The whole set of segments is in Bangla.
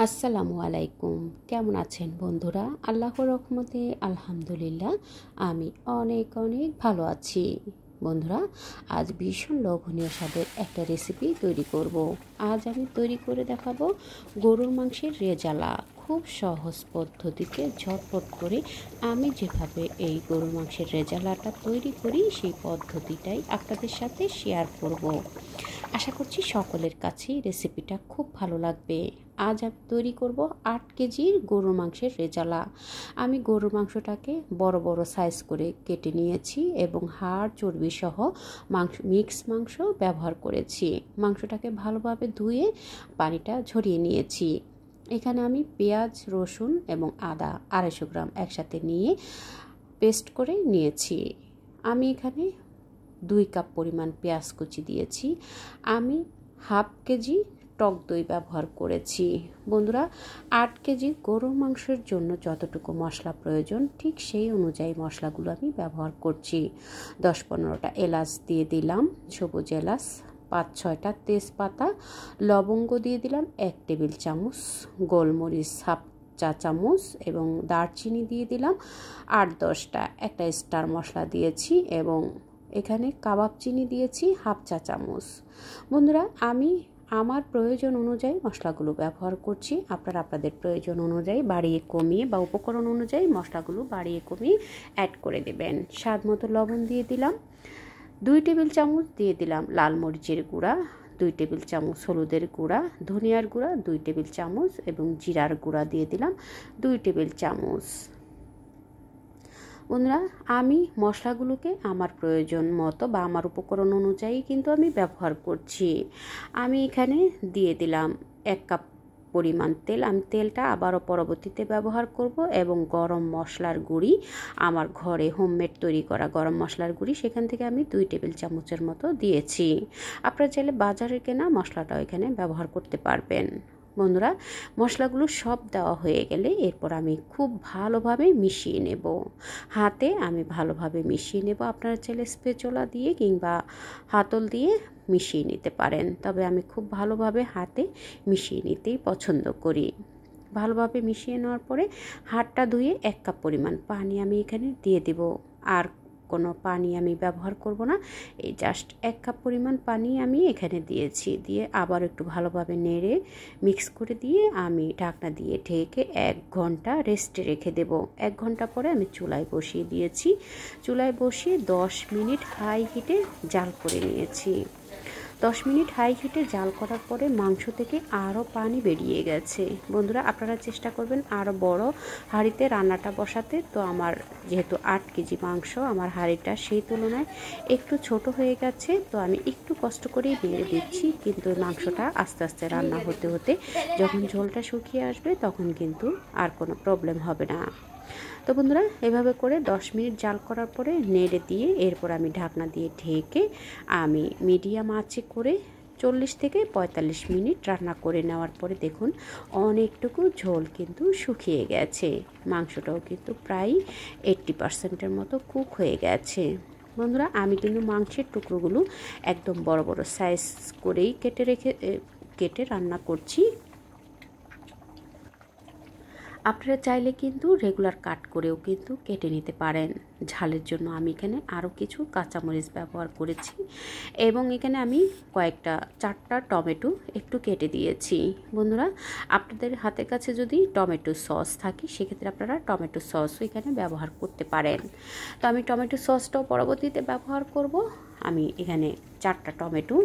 আসসালামু আলাইকুম। কেমন আছেন বন্ধুরা? আল্লাহর রহমতে আলহামদুলিল্লাহ আমি অনেক অনেক ভালো আছি। বন্ধুরা, আজ ভীষণ লোভনীয় স্বাদের একটা রেসিপি তৈরি করব। আজ আমি তৈরি করে দেখাবো গরুর মাংসের রেজালা। খুব সহজ পদ্ধতিতে ঝটপট করে আমি যেভাবে এই গরুর মাংসের রেজালাটা তৈরি করি সেই পদ্ধতিটাই আপনাদের সাথে শেয়ার করব। আশা করছি সকলের কাছেই রেসিপিটা খুব ভালো লাগবে। আজ আমি তৈরি করব 8 কেজির গরুর মাংসের রেজালা। আমি গরুর মাংসটাকে বড় বড় সাইজ করে কেটে নিয়েছি এবং হাড় চর্বি সহ মিক্স মাংস ব্যবহার করেছি। মাংসটাকে ভালোভাবে ধুয়ে পানিটা ঝরিয়ে নিয়েছি। এখানে আমি পেঁয়াজ, রসুন এবং আদা 250 গ্রাম একসাথে নিয়ে পেস্ট করে নিয়েছি। আমি এখানে 2 কাপ পরিমাণ পেঁয়াজ কুচি দিয়েছি। আমি হাফ কেজি টক দই ব্যবহার করেছি। বন্ধুরা, 8 কেজি গরুর মাংসের জন্য যতটুকু মশলা প্রয়োজন ঠিক সেই অনুযায়ী মশলাগুলো আমি ব্যবহার করছি। 10-15টা এলাচ দিয়ে দিলাম, সবুজ এলাচ, 5-6টা তেজপাতা, লবঙ্গ দিয়ে দিলাম 1 টেবিল চামচ, গোলমরিচ হাফ চা চামচ এবং দারচিনি দিয়ে দিলাম 8-10টা। একটা স্টার মশলা দিয়েছি এবং এখানে কাবাব চিনি দিয়েছি হাফ চা চামচ। বন্ধুরা, আমি আমার প্রয়োজন অনুযায়ী মশলাগুলো ব্যবহার করছি। আপনারা আপনাদের প্রয়োজন অনুযায়ী বাড়িয়ে কমিয়ে বা উপকরণ অনুযায়ী মশলাগুলো বাড়িয়ে কমিয়ে অ্যাড করে দেবেন। স্বাদ মতো লবণ দিয়ে দিলাম, 2 টেবিল চামচ দিয়ে দিলাম লাল মরিচের গুঁড়া, 2 টেবিল চামচ হলুদের গুঁড়া, ধনিয়ার গুঁড়া 2 টেবিল চামচ এবং জিরার গুঁড়া দিয়ে দিলাম 2 টেবিল চামচ। বন্ধুরা, আমি মশলাগুলোকে আমার প্রয়োজন মতো বা আমার উপকরণ অনুযায়ী কিন্তু আমি ব্যবহার করছি। আমি এখানে দিয়ে দিলাম 1 কাপ পরিমাণ তেল। আমি তেলটা আবারও পরবর্তীতে ব্যবহার করব এবং গরম মশলার গুঁড়ি, আমার ঘরে হোমমেড তৈরি করা গরম মশলার গুঁড়ি, সেখান থেকে আমি 2 টেবিল চামচের মতো দিয়েছি। আপনারা চাইলে বাজারে কেনা মশলাটাও এখানে ব্যবহার করতে পারবেন। বন্ধুরা, মশলাগুলো সব দেওয়া হয়ে গেলে এরপর আমি খুব ভালোভাবে মিশিয়ে নেব। হাতে আমি ভালোভাবে মিশিয়ে নেব। আপনারা চাইলে স্প্যাচুলা দিয়ে কিংবা হাতল দিয়ে মিশিয়ে নিতে পারেন, তবে আমি খুব ভালোভাবে হাতে মিশিয়ে নিতেই পছন্দ করি। ভালোভাবে মিশিয়ে নেওয়ার পরে হাতটা ধুয়ে 1 কাপ পরিমাণ পানি আমি এখানে দিয়ে দেব। আর কোনো পানি আমি ব্যবহার করব না। এই জাস্ট 1 কাপ পরিমাণ পানি আমি এখানে দিয়েছি। দিয়ে আবার একটু ভালোভাবে নেড়ে মিক্স করে দিয়ে আমি ঢাকনা দিয়ে ঢেকে 1 ঘন্টা রেস্টে রেখে দেব। 1 ঘন্টা পরে আমি চুলায় বসিয়ে দিয়েছি। চুলায় বসিয়ে 10 মিনিট হাই হিটে জাল করে নিয়েছি। 10 মিনিট হাই হিটে জাল করার পরে মাংস থেকে আরও পানি বেরিয়ে গেছে। বন্ধুরা, আপনারা চেষ্টা করবেন আরও বড় হাঁড়িতে রান্নাটা বসাতে। তো আমার যেহেতু 8 কেজি মাংস, আমার হাঁড়িটা সেই তুলনায় একটু ছোট হয়ে গেছে। তো আমি একটু কষ্ট করেই বেড়ে দিচ্ছি, কিন্তু মাংসটা আস্তে আস্তে রান্না হতে হতে যখন ঝোলটা শুকিয়ে আসবে তখন কিন্তু আর কোনো প্রবলেম হবে না। তো বন্ধুরা, এভাবে করে 10 মিনিট জাল করার পরে নেড়ে দিয়ে এরপর আমি ঢাকনা দিয়ে ঢেকে আমি মিডিয়াম আঁচে করে 40 থেকে 45 মিনিট রান্না করে নেওয়ার পরে দেখুন অনেকটুকু ঝোল কিন্তু শুকিয়ে গেছে। মাংসটাও কিন্তু প্রায় 80%-এর মতো কুক হয়ে গেছে। বন্ধুরা, আমি কিন্তু মাংসের টুকরোগুলো একদম বড় বড় সাইজ করেই কেটে রান্না করছি। আপনারা চাইলে কিন্তু রেগুলার কাট করেও কিন্তু কেটে নিতে পারেন। ঝালের জন্য আমি এখানে আরও কিছু কাঁচামরিচ ব্যবহার করেছি এবং এখানে আমি 4টা টমেটো একটু কেটে দিয়েছি। বন্ধুরা, আপনাদের হাতের কাছে যদি টমেটো সস থাকে সেক্ষেত্রে আপনারা টমেটো সসও এখানে ব্যবহার করতে পারেন। তো আমি টমেটো সসটাও পরবর্তীতে ব্যবহার করব। আমি এখানে 4টা টমেটো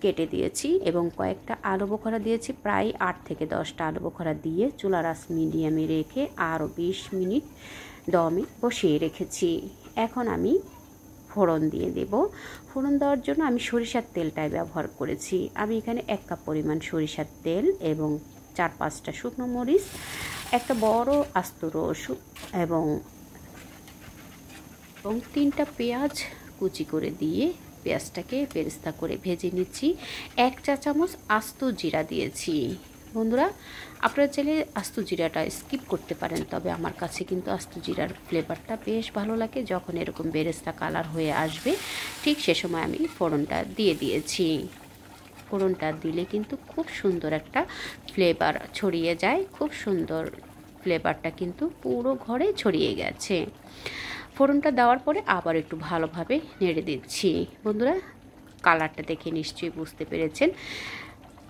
কেটে দিয়েছি এবং কয়েকটা আলু বোখরা দিয়েছি। প্রায় 8 থেকে 10টা আলু বোখরা দিয়ে চুলার আঁচ মিডিয়ামে রেখে আরও 20 মিনিট দমে বসিয়ে রেখেছি। এখন আমি ফোড়ন দিয়ে দেব। ফোড়ন দেওয়ার জন্য আমি সরিষার তেলটাই ব্যবহার করেছি। আমি এখানে 1 কাপ পরিমাণ সরিষার তেল এবং 4-5টা শুকনো মরিচ, একটা বড় আস্ত রসুন এবং 3টা পেঁয়াজ কুচি করে দিয়ে পেঁয়াজটাকে বেরেস্তা করে ভেজে নিচ্ছি। 1 চা চামচ আস্ত জিরা দিয়েছি। বন্ধুরা, আপনারা চাইলে আস্ত জিরাটা স্কিপ করতে পারেন, তবে আমার কাছে কিন্তু আস্ত জিরার ফ্লেভারটা বেশ ভালো লাগে। যখন এরকম বেরেস্তা কালার হয়ে আসবে ঠিক সে সময় আমি ফোড়নটা দিয়ে দিয়েছি। ফোড়নটা দিলে কিন্তু খুব সুন্দর একটা ফ্লেভার ছড়িয়ে যায়, খুব সুন্দর ফ্লেভারটা কিন্তু পুরো ঘরে ছড়িয়ে গেছে। ফোড়নটা দেওয়ার পরে আবার একটু ভালোভাবে নেড়ে দিচ্ছি। বন্ধুরা, কালারটা দেখে নিশ্চয়ই বুঝতে পেরেছেন,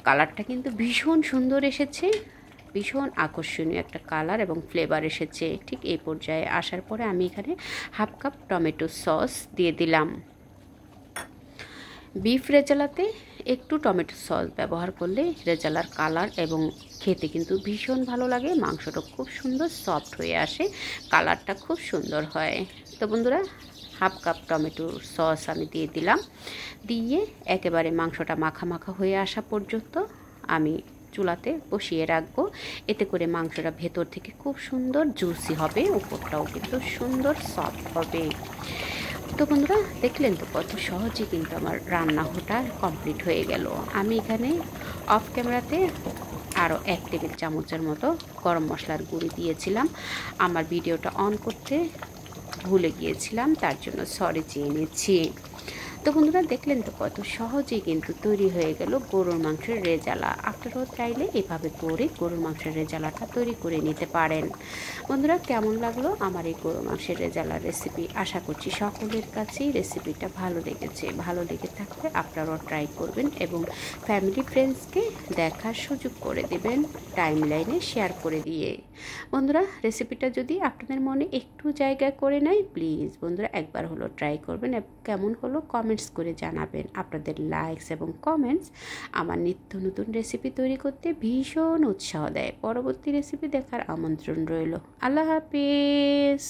কালারটা কিন্তু ভীষণ সুন্দর এসেছে, ভীষণ আকর্ষণীয় একটা কালার এবং ফ্লেভার এসেছে। ঠিক এই পর্যায়ে আসার পরে আমি এখানে হাফ কাপ টমেটো সস দিয়ে দিলাম। বিফ রেজালাতে একটু টমেটো সস ব্যবহার করলে রেজালার কালার এবং খেতে কিন্তু ভীষণ ভালো লাগে। মাংসটা খুব সুন্দর সফট হয়ে আসে, কালারটা খুব সুন্দর হয়। তো বন্ধুরা, হাফ কাপ টমেটো সস আমি দিয়ে দিলাম। দিয়ে একেবারে মাংসটা মাখা মাখা হয়ে আসা পর্যন্ত আমি চুলাতে বসিয়ে রাখবো। এতে করে মাংসটা ভেতর থেকে খুব সুন্দর জুসি হবে, উপরটাও কিন্তু সুন্দর সফট হবে। তো বন্ধুরা, দেখলেন তো কত সহজে কিন্তু আমার রান্নাটা কমপ্লিট হয়ে গেল। আমি এখানে অফ ক্যামেরাতে আরও 1 টেবিল চামচের মতো গরম মশলার গুঁড়ি দিয়েছিলাম। আমার ভিডিওটা অন করতে ভুলে গিয়েছিলাম, তার জন্য সরি চেয়ে নিচ্ছি। তো বন্ধুরা, দেখলেন তো কত সহজেই কিন্তু তৈরি হয়ে গেল গরুর মাংসের রেজালা। আপনারাও চাইলে এভাবে করে গরুর মাংসের রেজালাটা তৈরি করে নিতে পারেন। বন্ধুরা, কেমন লাগলো আমার এই গরুর মাংসের রেজালার রেসিপি? আশা করছি সকলের কাছেই রেসিপিটা ভালো লেগেছে। ভালো লেগে থাকলে আপনারাও ট্রাই করবেন এবং ফ্যামিলি ফ্রেন্ডসকে দেখার সুযোগ করে দেবেন, টাইমলাইনে শেয়ার করে দিয়ে। বন্ধুরা, রেসিপিটা যদি আপনাদের মনে একটু জায়গা করে নেয়, প্লিজ বন্ধুরা একবার হলো ট্রাই করবেন। কেমন হলো কমেন্টস করে জানাবেন। আপনাদের লাইকস এবং কমেন্টস আমার নিত্য নতুন রেসিপি তৈরি করতে ভীষণ উৎসাহ দেয়। পরবর্তী রেসিপি দেখার আমন্ত্রণ রইল। আল্লাহ হাফিজ।